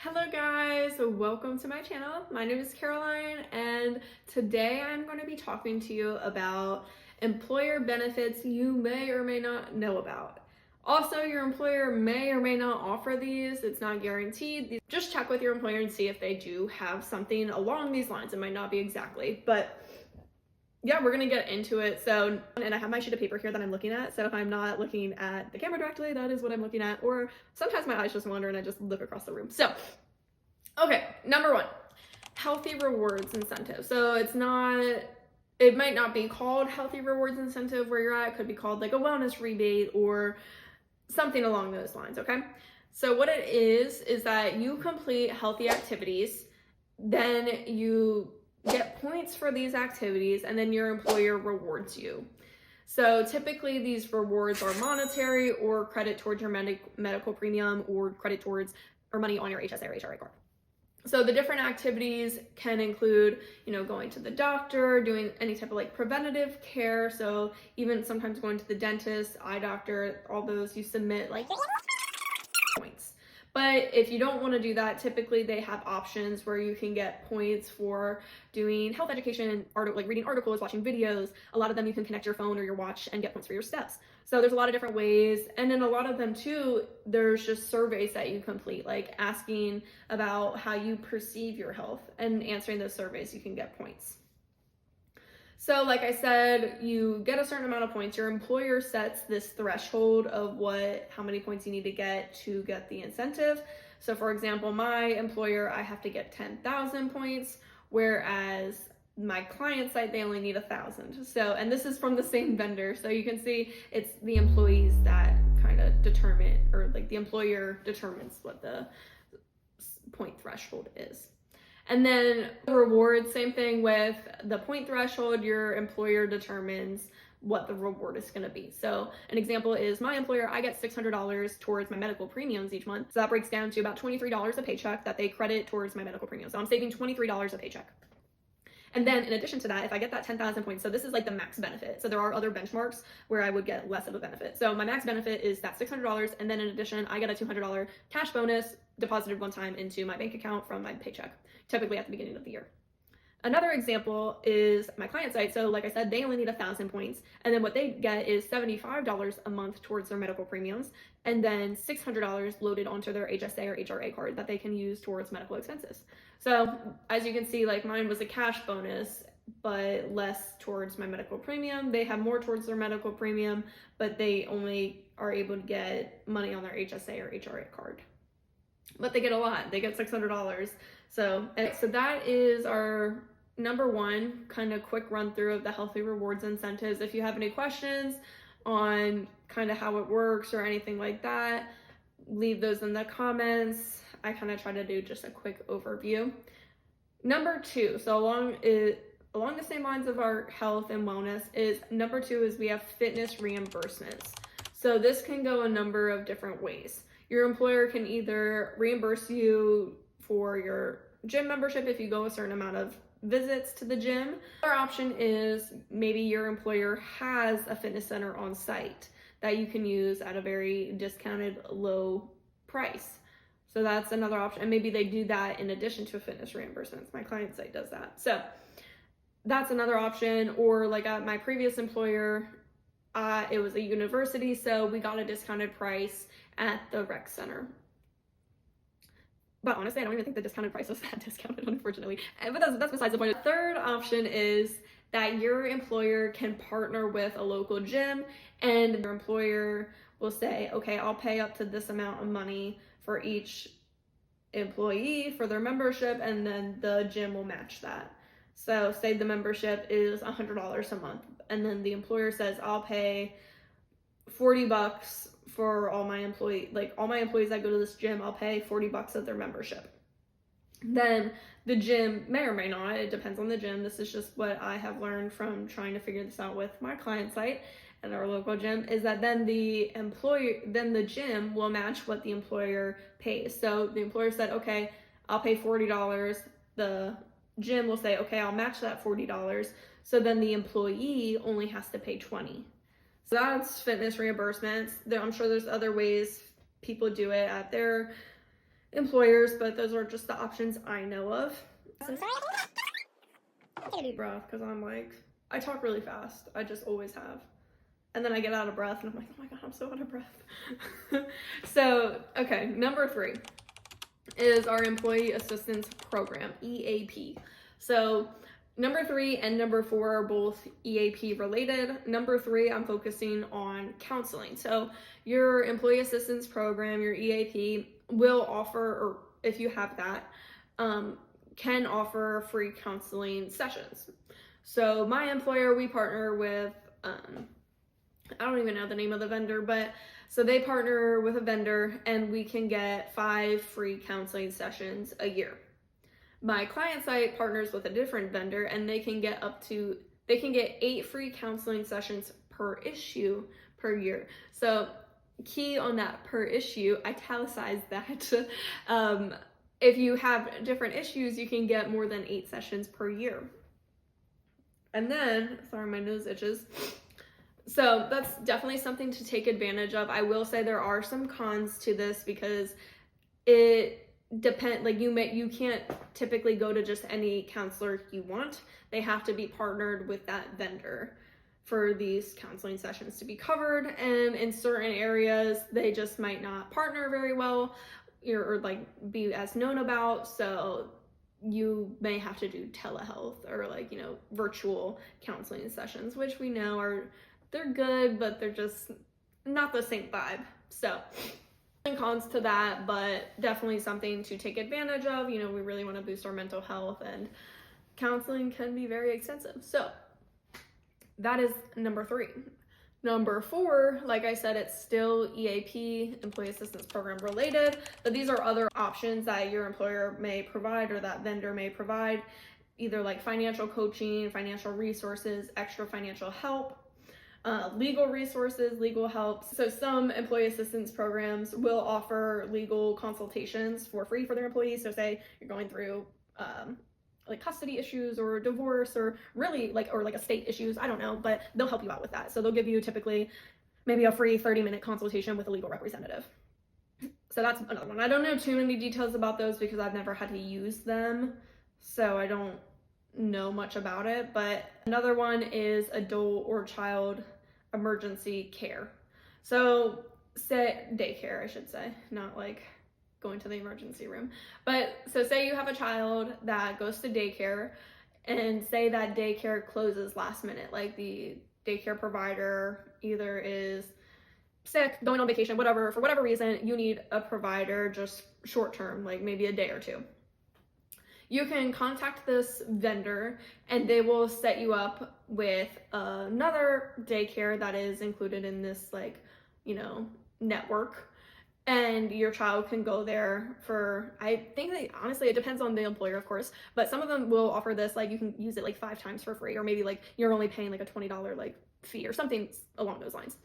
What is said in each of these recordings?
Hello guys, welcome to my channel. My name is Caroline and today I'm going to be talking to you about employer benefits you may or may not know about. Also, your employer may or may not offer these. It's not guaranteed. Just check with your employer and see if they do have something along these lines. It might not be exactly, but yeah, we're gonna get into it. So, and I have my sheet of paper here that I'm looking at. So if I'm not looking at the camera directly, that is what I'm looking at. Or sometimes my eyes just wander and I just look across the room. So, okay, number one, healthy rewards incentive. So it might not be called healthy rewards incentive where you're at. It could be called like a wellness rebate or something along those lines, okay? So what it is that you complete healthy activities, then you get points for these activities, and then your employer rewards you. So typically these rewards are monetary or credit towards your medical premium or credit towards or money on your HSA or HRA card. So the different activities can include, going to the doctor, doing any type of like preventative care. So even sometimes going to the dentist, eye doctor, all those you submit like points. But if you don't want to do that, typically they have options where you can get points for doing health education, like reading articles, watching videos. A lot of them you can connect your phone or your watch and get points for your steps. So there's a lot of different ways. And then a lot of them too, there's just surveys that you complete, like asking about how you perceive your health, and answering those surveys, you can get points. So like I said, you get a certain amount of points. Your employer sets this threshold of how many points you need to get the incentive. So for example, my employer, I have to get 10,000 points, whereas my client site, they only need 1,000. So, and this is from the same vendor. So you can see it's the employees that kind of determine, or like the employer determines what the point threshold is. And then the reward, same thing with the point threshold, your employer determines what the reward is going to be. So an example is my employer, I get $600 towards my medical premiums each month. So that breaks down to about $23 a paycheck that they credit towards my medical premiums. So I'm saving $23 a paycheck. And then in addition to that, if I get that 10,000 points, so this is like the max benefit. So there are other benchmarks where I would get less of a benefit. So my max benefit is that $600. And then in addition, I get a $200 cash bonus deposited one time into my bank account from my paycheck, typically at the beginning of the year. Another example is my client site. So like I said, they only need 1,000 points. And then what they get is $75 a month towards their medical premiums, and then $600 loaded onto their HSA or HRA card that they can use towards medical expenses. So as you can see, like mine was a cash bonus, but less towards my medical premium. They have more towards their medical premium, but they only are able to get money on their HSA or HRA card. But they get a lot. They get $600. So that is our number one kind of quick run through of the healthy rewards incentives. If you have any questions on kind of how it works or anything like that, leave those in the comments. I kind of try to do just a quick overview. Number two, so along the same lines of our health and wellness, is number two is we have fitness reimbursements. So this can go a number of different ways. Your employer can either reimburse you for your gym membership if you go a certain amount of visits to the gym. Another option is maybe your employer has a fitness center on site that you can use at a very discounted low price. So that's another option. And maybe they do that in addition to fitness reimbursements. My client site does that. So that's another option. Or like at my previous employer, it was a university, so we got a discounted price at the rec center. But honestly, I don't even think the discounted price was that discounted, unfortunately. But that's besides the point. The third option is that your employer can partner with a local gym, and your employer will say, okay, I'll pay up to this amount of money for each employee for their membership, and then the gym will match that. So say the membership is $100 a month, and then the employer says, I'll pay $40 for all my employees that go to this gym, I'll pay $40 of their membership. Then the gym may or may not, it depends on the gym. This is just what I have learned from trying to figure this out with my client site and our local gym, is that then the gym will match what the employer pays. So the employer said, okay, I'll pay $40. The gym will say, okay, I'll match that $40. So then the employee only has to pay $20. So that's fitness reimbursements. I'm sure there's other ways people do it at their employers, but those are just the options I know of. I'm sorry. I take a deep breath because I talk really fast. I just always have. And then I get out of breath and I'm like, oh my God, I'm so out of breath. So, okay, number 3 is our Employee Assistance Program, EAP. So number 3 and number 4 are both EAP related. Number 3, I'm focusing on counseling. So your Employee Assistance Program, your EAP, will offer, or if you have that, can offer free counseling sessions. So my employer, we partner with, I don't even know the name of the vendor, but so they partner with a vendor and we can get 5 free counseling sessions a year. My client site partners with a different vendor and they can get 8 free counseling sessions per issue per year. So key on that per issue, italicize that. If you have different issues, you can get more than 8 sessions per year. And then, sorry, my nose itches. So that's definitely something to take advantage of. I will say there are some cons to this because it depends, like you can't typically go to just any counselor you want. They have to be partnered with that vendor for these counseling sessions to be covered. And in certain areas, they just might not partner very well or like be as known about. So you may have to do telehealth or virtual counseling sessions, which we know they're good, but they're just not the same vibe. So cons to that, but definitely something to take advantage of. We really want to boost our mental health and counseling can be very expensive. So that is number 3. Number 4, like I said, it's still EAP, Employee Assistance Program related, but these are other options that your employer may provide or that vendor may provide, either like financial coaching, financial resources, extra financial help, legal resources, legal help. So some employee assistance programs will offer legal consultations for free for their employees. So say you're going through like custody issues or divorce or really like estate issues, I don't know, but they'll help you out with that. So they'll give you typically maybe a free 30-minute consultation with a legal representative. So that's another one. I don't know too many details about those because I've never had to use them, so I don't know much about it. But another one is adult or child emergency care. So say daycare, I should say, not like going to the emergency room. But so say you have a child that goes to daycare and say that daycare closes last minute, like the daycare provider either is sick, going on vacation, whatever, for whatever reason, you need a provider just short term, like maybe a day or 2. You can contact this vendor and they will set you up with another daycare that is included in this network. And your child can go there for, I think that honestly, it depends on the employer, of course, but some of them will offer this, like you can use it like 5 times for free, or maybe like you're only paying like a $20 fee or something along those lines.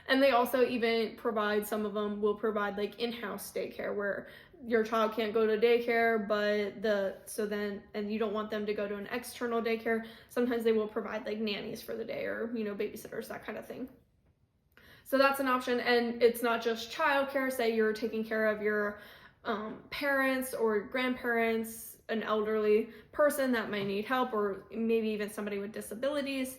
And they also even provide, some of them will provide like in-house daycare where your child can't go to daycare, and you don't want them to go to an external daycare. Sometimes they will provide like nannies for the day or, babysitters, that kind of thing. So that's an option. And it's not just childcare. Say you're taking care of your parents or grandparents, an elderly person that might need help, or maybe even somebody with disabilities.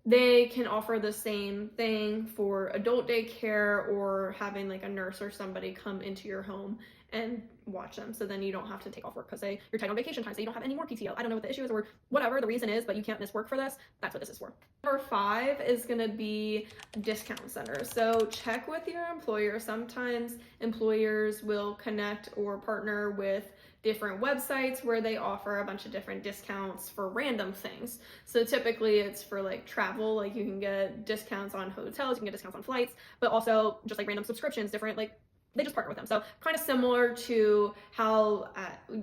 They can offer the same thing for adult daycare or having like a nurse or somebody come into your home and watch them. So then you don't have to take off work because say you're tight on vacation time, so you don't have any more PTO. I don't know what the issue is or whatever the reason is, but you can't miss work for this. That's what this is for. Number 5 is going to be discount centers. So check with your employer. Sometimes employers will connect or partner with different websites where they offer a bunch of different discounts for random things. So typically it's for like travel, like you can get discounts on hotels, you can get discounts on flights, but also just like random subscriptions, different, like they just partner with them. So kind of similar to how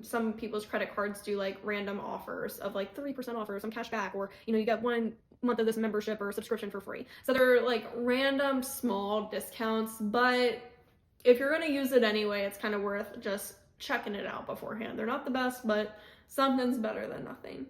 some people's credit cards do like random offers of like 3% off or some cash back, or you get 1 month of this membership or subscription for free. So they're like random small discounts, but if you're going to use it anyway, it's kind of worth just checking it out beforehand. They're not the best, but something's better than nothing.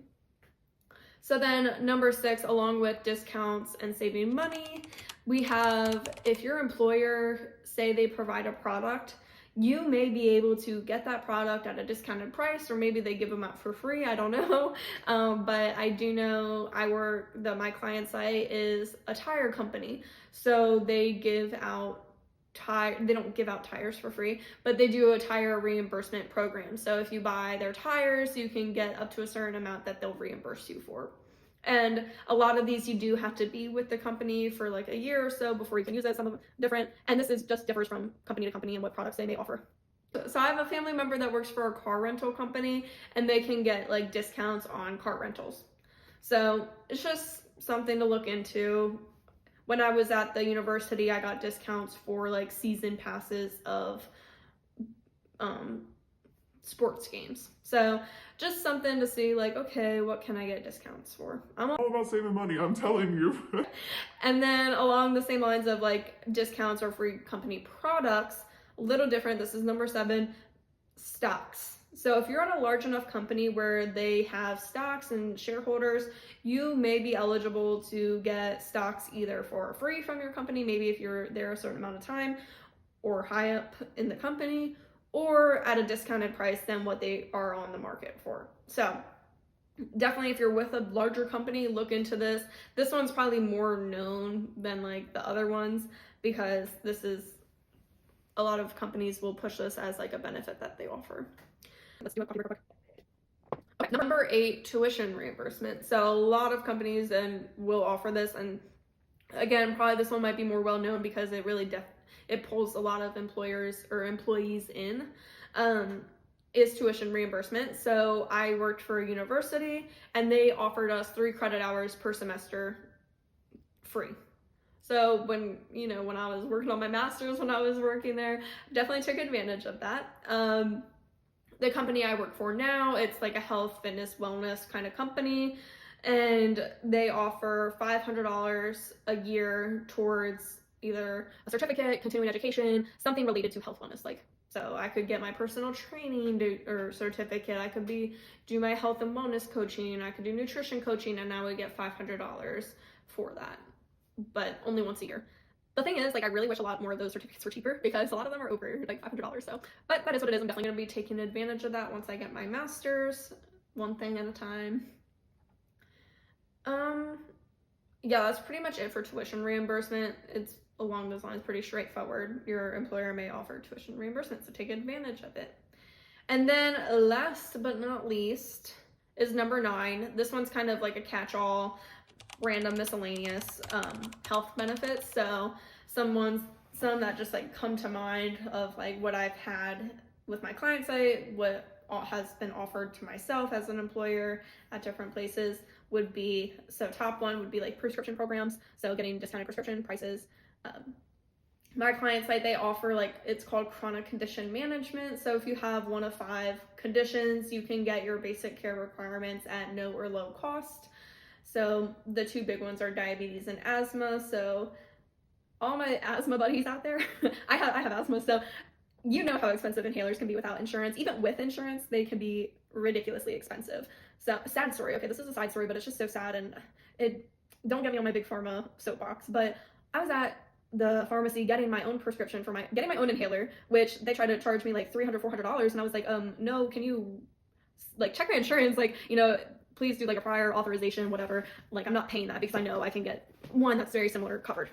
So then number 6, along with discounts and saving money, we have, if your employer, say they provide a product, you may be able to get that product at a discounted price, or maybe they give them out for free. I don't know. But I do know my client site is a tire company. So they give out they don't give out tires for free, but they do a tire reimbursement program. So if you buy their tires, you can get up to a certain amount that they'll reimburse you for. And a lot of these you do have to be with the company for like a year or so before you can use it. Some of them different, and this is just differs from company to company and what products they may offer. So I have a family member that works for a car rental company, and they can get like discounts on car rentals. So it's just something to look into. When I was at the university, I got discounts for like season passes of sports games. So just something to see, like, okay, what can I get discounts for? I'm all about saving money, I'm telling you. And then along the same lines of like discounts or free company products, a little different. This is number 7, stocks. So if you're at a large enough company where they have stocks and shareholders, you may be eligible to get stocks either for free from your company, maybe if you're there a certain amount of time or high up in the company, or at a discounted price than what they are on the market for. So definitely if you're with a larger company, look into this. This one's probably more known than like the other ones, because this is, a lot of companies will push this as like a benefit that they offer. Let's do a copy real quick. Okay, number 8, tuition reimbursement. So a lot of companies will offer this, and again, probably this one might be more well known because it really it pulls a lot of employers or employees in, is tuition reimbursement. So I worked for a university, and they offered us 3 credit hours per semester free. So when I was working on my master's, when I was working there, definitely took advantage of that. The company I work for now, it's like a health, fitness, wellness kind of company, and they offer $500 a year towards either a certificate, continuing education, something related to health wellness. Like, so I could get my personal training or certificate, I could do my health and wellness coaching, I could do nutrition coaching, and I would get $500 for that, but only once a year. The thing is, like, I really wish a lot more of those certificates were cheaper, because a lot of them are over like $500. So, but that is what it is. I'm definitely going to be taking advantage of that once I get my master's, one thing at a time. Yeah, that's pretty much it for tuition reimbursement. It's along those lines, pretty straightforward. Your employer may offer tuition reimbursement, so take advantage of it. And then last but not least is number 9. This one's kind of like a catch-all, random miscellaneous health benefits. So some that just like come to mind of like what I've had with my client site, what has been offered to myself as an employer at different places would be, so top one would be like prescription programs, so getting discounted prescription prices. My client site, they offer like, it's called chronic condition management. So if you have one of 5 conditions, you can get your basic care requirements at no or low cost. So the 2 big ones are diabetes and asthma. So all my asthma buddies out there, I have asthma, so you know how expensive inhalers can be without insurance. Even with insurance, they can be ridiculously expensive. So, sad story. Okay, this is a side story, but it's just so sad, and don't get me on my big pharma soapbox, but I was at the pharmacy getting my own prescription for getting my own inhaler, which they tried to charge me like $300, $400, and I was like, no, can you like check my insurance? Like, please do like a prior authorization, whatever. Like, I'm not paying that because I know I can get one that's very similar covered.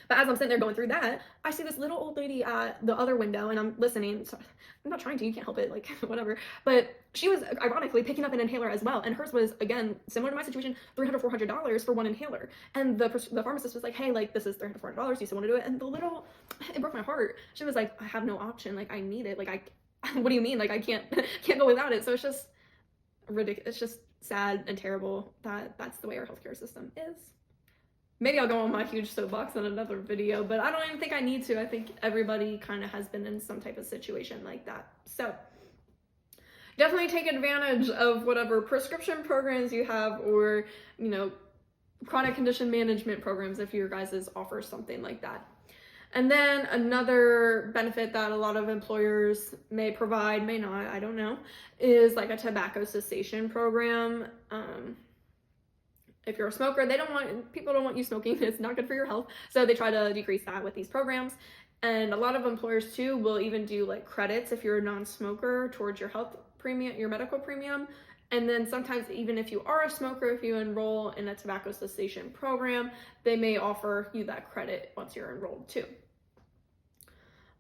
But as I'm sitting there going through that, I see this little old lady at the other window, and I'm listening. So I'm not trying to, you can't help it, like, whatever. But she was ironically picking up an inhaler as well. And hers was, again, similar to my situation, $300, $400 for one inhaler. And the pharmacist was like, hey, like, this is $300, $400. Do you still want to do it? And it broke my heart. She was like, I have no option. Like, I need it. Like, what do you mean? Like, I can't go without it. So it's just ridiculous. It's just sad and terrible that that's the way our healthcare system is. Maybe I'll go on my huge soapbox in another video, but I don't even think I need to. I think everybody kind of has been in some type of situation like that. So definitely take advantage of whatever prescription programs you have, or, chronic condition management programs if your guys' offers something like that. And then another benefit that a lot of employers may provide, may not, I don't know, is like a tobacco cessation program. If you're a smoker, people don't want you smoking. It's not good for your health. So they try to decrease that with these programs. And a lot of employers too will even do like credits if you're a non-smoker towards your health premium, your medical premium. And then sometimes even if you are a smoker, if you enroll in a tobacco cessation program, they may offer you that credit once you're enrolled too.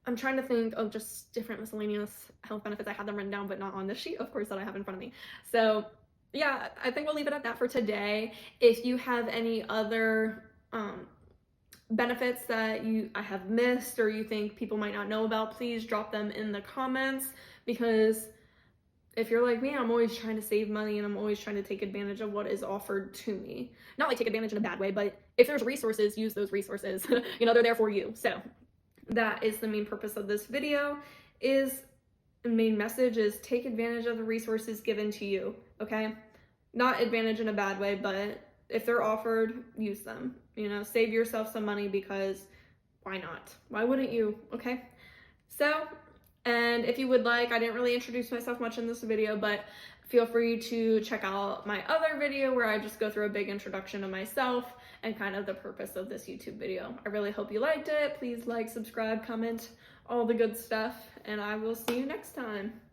I'm trying to think of just different miscellaneous health benefits. I had them written down, but not on this sheet, of course, that I have in front of me. So yeah, I think we'll leave it at that for today. If you have any other benefits that I have missed or you think people might not know about, please drop them in the comments, because if you're like me, I'm always trying to save money and I'm always trying to take advantage of what is offered to me. Not like take advantage in a bad way, but if there's resources, use those resources. You know, they're there for you. So that is the main purpose of this video. The main message is take advantage of the resources given to you, okay? Not advantage in a bad way, but if they're offered, use them. You know, save yourself some money, because why not? Why wouldn't you, okay? So, and if you would like, I didn't really introduce myself much in this video, but feel free to check out my other video where I just go through a big introduction to myself and kind of the purpose of this YouTube video. I really hope you liked it. Please like, subscribe, comment, all the good stuff, and I will see you next time.